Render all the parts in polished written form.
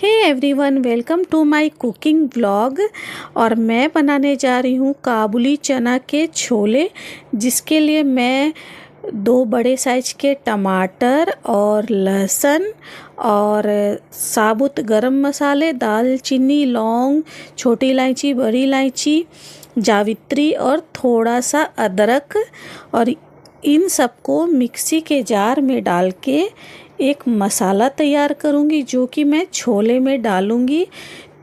Hey everyone, welcome to my cooking vlog. और मैं बनाने जा रही हूँ काबुली चना के छोले, जिसके लिए मैं 2 बड़े साइज के टमाटर और लहसुन और साबुत गरम मसाले, दालचीनी, लौंग, छोटी इलायची, बड़ी इलायची, जावित्री और थोड़ा सा अदरक, और इन सबको मिक्सी के जार में डाल के एक मसाला तैयार करूँगी, जो कि मैं छोले में डालूँगी।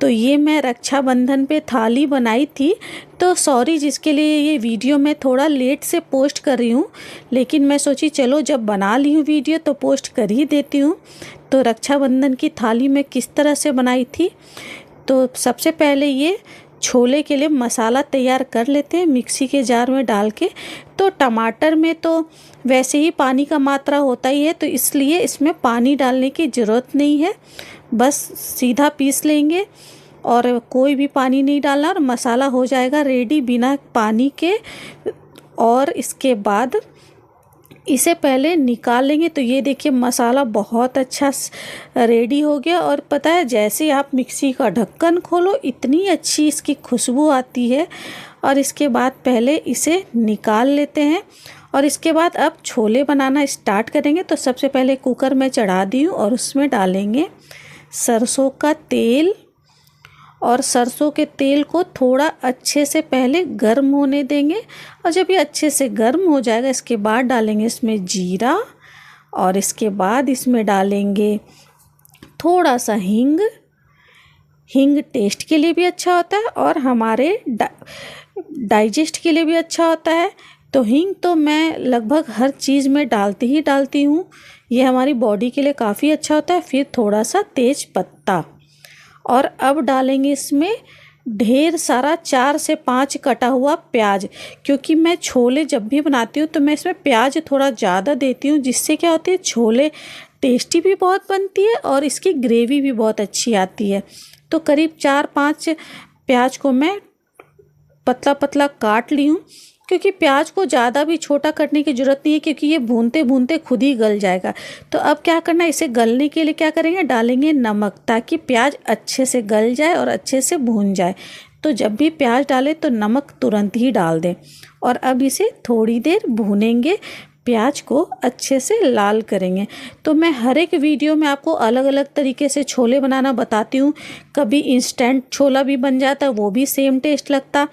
तो ये मैं रक्षाबंधन पे थाली बनाई थी, तो सॉरी जिसके लिए ये वीडियो मैं थोड़ा लेट से पोस्ट कर रही हूँ, लेकिन मैं सोची चलो जब बना ली हूँ वीडियो तो पोस्ट कर ही देती हूँ। तो रक्षाबंधन की थाली मैं किस तरह से बनाई थी, तो सबसे पहले ये छोले के लिए मसाला तैयार कर लेते हैं मिक्सी के जार में डाल के। तो टमाटर में तो वैसे ही पानी का मात्रा होता ही है, तो इसलिए इसमें पानी डालने की ज़रूरत नहीं है, बस सीधा पीस लेंगे और कोई भी पानी नहीं डालना और मसाला हो जाएगा रेडी बिना पानी के। और इसके बाद इसे पहले निकाल लेंगे। तो ये देखिए मसाला बहुत अच्छा रेडी हो गया, और पता है जैसे आप मिक्सी का ढक्कन खोलो इतनी अच्छी इसकी खुशबू आती है। और इसके बाद पहले इसे निकाल लेते हैं और इसके बाद अब छोले बनाना स्टार्ट करेंगे। तो सबसे पहले कुकर में चढ़ा दी हूँ और उसमें डालेंगे सरसों का तेल, और सरसों के तेल को थोड़ा अच्छे से पहले गर्म होने देंगे। और जब ये अच्छे से गर्म हो जाएगा इसके बाद डालेंगे इसमें जीरा, और इसके बाद इसमें डालेंगे थोड़ा सा हींग। हींग टेस्ट के लिए भी अच्छा होता है और हमारे डाइजेस्ट के लिए भी अच्छा होता है। तो हींग तो मैं लगभग हर चीज़ में डालती हूँ, ये हमारी बॉडी के लिए काफ़ी अच्छा होता है। फिर थोड़ा सा तेज पत्ता, और अब डालेंगे इसमें ढेर सारा 4 से 5 कटा हुआ प्याज, क्योंकि मैं छोले जब भी बनाती हूँ तो मैं इसमें प्याज थोड़ा ज़्यादा देती हूँ, जिससे क्या होती है छोले टेस्टी भी बहुत बनती है और इसकी ग्रेवी भी बहुत अच्छी आती है। तो करीब 4-5 प्याज को मैं पतला पतला काट ली हूँ, क्योंकि प्याज को ज़्यादा भी छोटा करने की ज़रूरत नहीं है, क्योंकि ये भूनते भूनते खुद ही गल जाएगा। तो अब क्या करना है, इसे गलने के लिए क्या करेंगे, डालेंगे नमक, ताकि प्याज अच्छे से गल जाए और अच्छे से भून जाए। तो जब भी प्याज डालें तो नमक तुरंत ही डाल दें, और अब इसे थोड़ी देर भूनेंगे, प्याज को अच्छे से लाल करेंगे। तो मैं हर एक वीडियो में आपको अलग अलग तरीके से छोले बनाना बताती हूँ। कभी इंस्टेंट छोला भी बन जाता है, वो भी सेम टेस्ट लगता,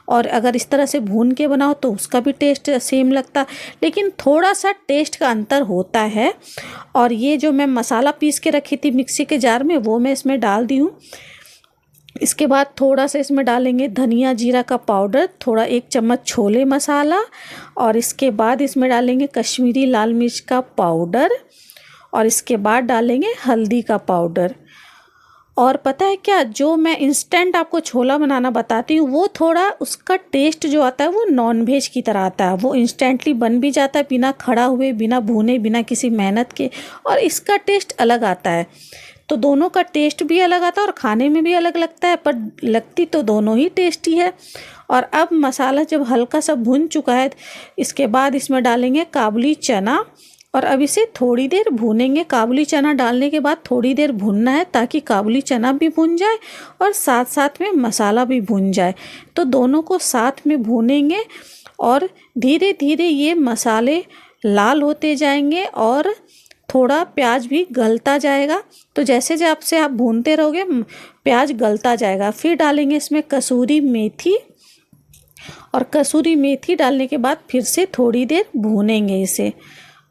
और अगर इस तरह से भून के बनाओ तो उसका भी टेस्ट सेम लगता, लेकिन थोड़ा सा टेस्ट का अंतर होता है। और ये जो मैं मसाला पीस के रखी थी मिक्सी के जार में, वो मैं इसमें डाल दी हूँ। इसके बाद थोड़ा सा इसमें डालेंगे धनिया जीरा का पाउडर, थोड़ा 1 चम्मच छोले मसाला, और इसके बाद इसमें डालेंगे कश्मीरी लाल मिर्च का पाउडर, और इसके बाद डालेंगे हल्दी का पाउडर। और पता है क्या, जो मैं इंस्टेंट आपको छोला बनाना बताती हूँ वो थोड़ा उसका टेस्ट जो आता है वो नॉनवेज की तरह आता है। वो इंस्टेंटली बन भी जाता है बिना खड़ा हुए, बिना भुने, बिना किसी मेहनत के, और इसका टेस्ट अलग आता है। तो दोनों का टेस्ट भी अलग आता है और खाने में भी अलग लगता है, पर लगती तो दोनों ही टेस्टी है। और अब मसाला जब हल्का सा भुन चुका है, इसके बाद इसमें डालेंगे काबुली चना, और अब इसे थोड़ी देर भूनेंगे। काबुली चना डालने के बाद थोड़ी देर भूनना है, ताकि काबुली चना भी भून जाए और साथ साथ में मसाला भी भून जाए। तो दोनों को साथ में भूनेंगे और धीरे धीरे ये मसाले लाल होते जाएंगे और थोड़ा प्याज भी गलता जाएगा। तो जैसे जैसे आप भूनते रहोगे प्याज गलता जाएगा। फिर डालेंगे इसमें कसूरी मेथी, और कसूरी मेथी डालने के बाद फिर से थोड़ी देर भूनेंगे इसे।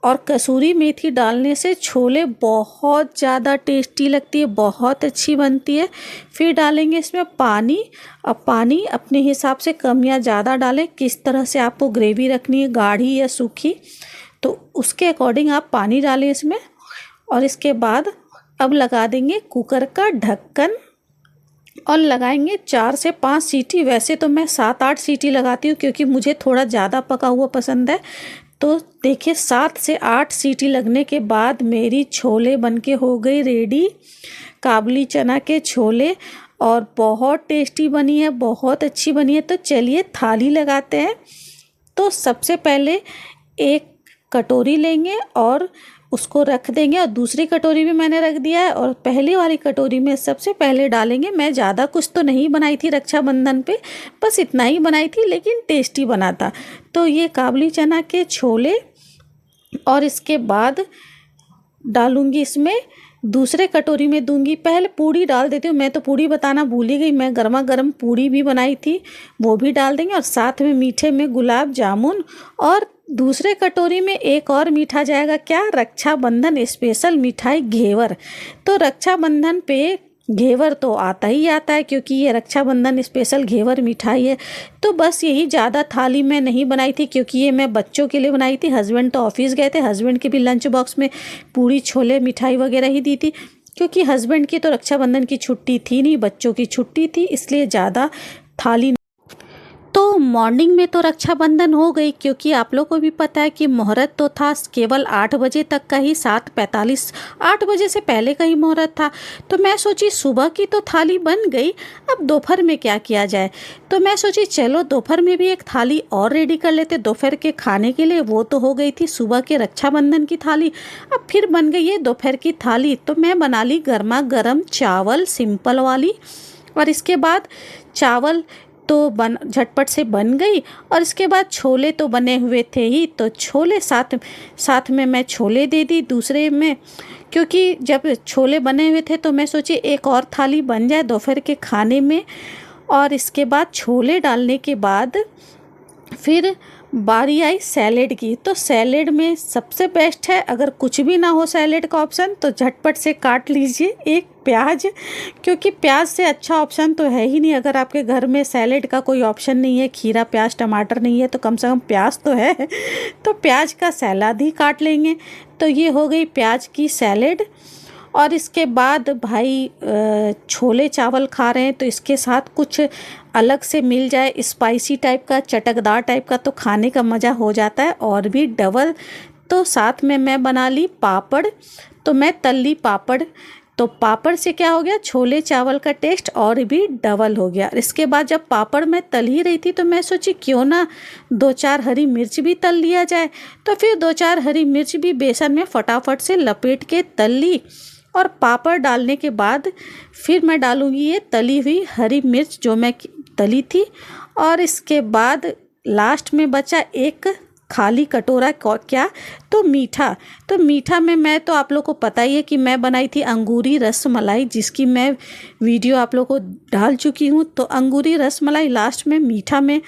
और कसूरी मेथी डालने से छोले बहुत ज़्यादा टेस्टी लगती है, बहुत अच्छी बनती है। फिर डालेंगे इसमें पानी। अब पानी अपने हिसाब से कम या ज़्यादा डालें, किस तरह से आपको ग्रेवी रखनी है, गाढ़ी या सूखी, तो उसके अकॉर्डिंग आप पानी डालें इसमें। और इसके बाद अब लगा देंगे कुकर का ढक्कन और लगाएंगे 4 से 5 सीटी। वैसे तो मैं 7-8 सीटी लगाती हूँ, क्योंकि मुझे थोड़ा ज़्यादा पका हुआ पसंद है। तो देखिए 7 से 8 सीटी लगने के बाद मेरी छोले बनके हो गई रेडी, काबुली चना के छोले, और बहुत टेस्टी बनी है, बहुत अच्छी बनी है। तो चलिए थाली लगाते हैं। तो सबसे पहले एक कटोरी लेंगे और उसको रख देंगे और दूसरी कटोरी भी मैंने रख दिया है। और पहली वाली कटोरी में सबसे पहले डालेंगे, मैं ज़्यादा कुछ तो नहीं बनाई थी रक्षाबंधन पे, बस इतना ही बनाई थी, लेकिन टेस्टी बना था। तो ये काबुली चना के छोले, और इसके बाद डालूंगी इसमें, दूसरे कटोरी में दूंगी, पहले पूड़ी डाल देती हूँ। मैं तो पूड़ी बताना भूल ही गई, मैं गर्मा गर्म पूड़ी भी बनाई थी, वो भी डाल देंगे। और साथ में मीठे में गुलाब जामुन, और दूसरे कटोरी में एक और मीठा जाएगा, क्या, रक्षाबंधन स्पेशल मिठाई घेवर। तो रक्षाबंधन पे घेवर तो आता ही आता है, क्योंकि ये रक्षाबंधन स्पेशल घेवर मिठाई है। तो बस यही, ज़्यादा थाली में नहीं बनाई थी, क्योंकि ये मैं बच्चों के लिए बनाई थी। हस्बैंड तो ऑफिस गए थे, हस्बैंड के भी लंच बॉक्स में पूड़ी छोले मिठाई वगैरह ही दी थी, क्योंकि हस्बैंड की तो रक्षाबंधन की छुट्टी थी नहीं, बच्चों की छुट्टी थी, इसलिए ज़्यादा थाली। तो मॉर्निंग में तो रक्षाबंधन हो गई, क्योंकि आप लोग को भी पता है कि मुहूर्त तो था केवल 8 बजे तक का ही, 7:45, 8 बजे से पहले का ही मुहूर्त था। तो मैं सोची सुबह की तो थाली बन गई, अब दोपहर में क्या किया जाए। तो मैं सोची चलो दोपहर में भी एक थाली और रेडी कर लेते दोपहर के खाने के लिए। वो तो हो गई थी सुबह के रक्षाबंधन की थाली, अब फिर बन गई है दोपहर की थाली। तो मैं बना ली गर्मा गर्म चावल, सिंपल वाली, और इसके बाद चावल तो झटपट से बन गई। और इसके बाद छोले तो बने हुए थे ही, तो छोले साथ में मैं छोले दे दी दूसरे में, क्योंकि जब छोले बने हुए थे तो मैं सोची एक और थाली बन जाए दोपहर के खाने में। और इसके बाद छोले डालने के बाद फिर बारी आई सैलेड की। तो सैलेड में सबसे बेस्ट है, अगर कुछ भी ना हो सैलेड का ऑप्शन, तो झटपट से काट लीजिए एक प्याज, क्योंकि प्याज से अच्छा ऑप्शन तो है ही नहीं। अगर आपके घर में सैलेड का कोई ऑप्शन नहीं है, खीरा प्याज टमाटर नहीं है, तो कम से कम प्याज तो है, तो प्याज का सैलाद ही काट लेंगे। तो ये हो गई प्याज की सैलेड। और इसके बाद भाई छोले चावल खा रहे हैं, तो इसके साथ कुछ अलग से मिल जाए, स्पाइसी टाइप का, चटकदार टाइप का, तो खाने का मज़ा हो जाता है और भी डबल। तो साथ में मैं बना ली पापड़, तो मैं तल ली पापड़। तो पापड़ से क्या हो गया, छोले चावल का टेस्ट और भी डबल हो गया। इसके बाद जब पापड़ मैं तल ही रही थी, तो मैं सोची क्यों ना 2-4 हरी मिर्च भी तल लिया जाए। तो फिर 2-4 हरी मिर्च भी बेसन में फटाफट से लपेट के तल ली। और पापड़ डालने के बाद फिर मैं डालूँगी ये तली हुई हरी मिर्च जो मैं तली थी। और इसके बाद लास्ट में बचा एक खाली कटोरा, क्या, तो मीठा। तो मीठा में मैं तो आप लोग को पता ही है कि मैं बनाई थी अंगूरी रसमलाई, जिसकी मैं वीडियो आप लोग को डाल चुकी हूँ। तो अंगूरी रसमलाई लास्ट में मीठा में,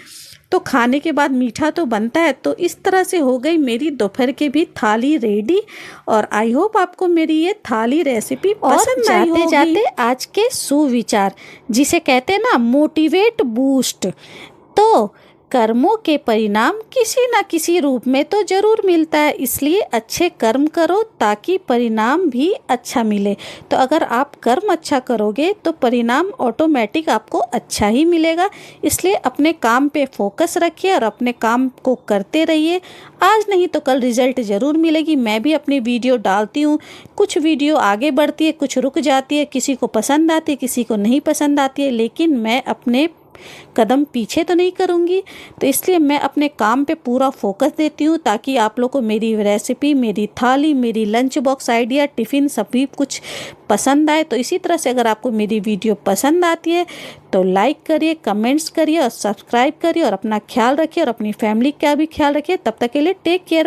तो खाने के बाद मीठा तो बनता है। तो इस तरह से हो गई मेरी दोपहर की भी थाली रेडी। और आई होप आपको मेरी ये थाली रेसिपी पसंद आई होगी। जाते जाते आज के सुविचार, जिसे कहते हैं ना मोटिवेट बूस्ट, तो कर्मों के परिणाम किसी न किसी रूप में तो ज़रूर मिलता है, इसलिए अच्छे कर्म करो ताकि परिणाम भी अच्छा मिले। तो अगर आप कर्म अच्छा करोगे तो परिणाम ऑटोमेटिक आपको अच्छा ही मिलेगा। इसलिए अपने काम पे फोकस रखिए और अपने काम को करते रहिए। आज नहीं तो कल रिजल्ट ज़रूर मिलेगी। मैं भी अपनी वीडियो डालती हूँ, कुछ वीडियो आगे बढ़ती है, कुछ रुक जाती है, किसी को पसंद आती है, किसी को नहीं पसंद आती है, लेकिन मैं अपने कदम पीछे तो नहीं करूँगी। तो इसलिए मैं अपने काम पे पूरा फोकस देती हूँ, ताकि आप लोग को मेरी रेसिपी, मेरी थाली, मेरी लंच बॉक्स आइडिया, टिफ़िन सभी कुछ पसंद आए। तो इसी तरह से अगर आपको मेरी वीडियो पसंद आती है तो लाइक करिए, कमेंट्स करिए और सब्सक्राइब करिए, और अपना ख्याल रखिए और अपनी फैमिली का भी ख्याल रखिए। तब तक के लिए टेक केयर।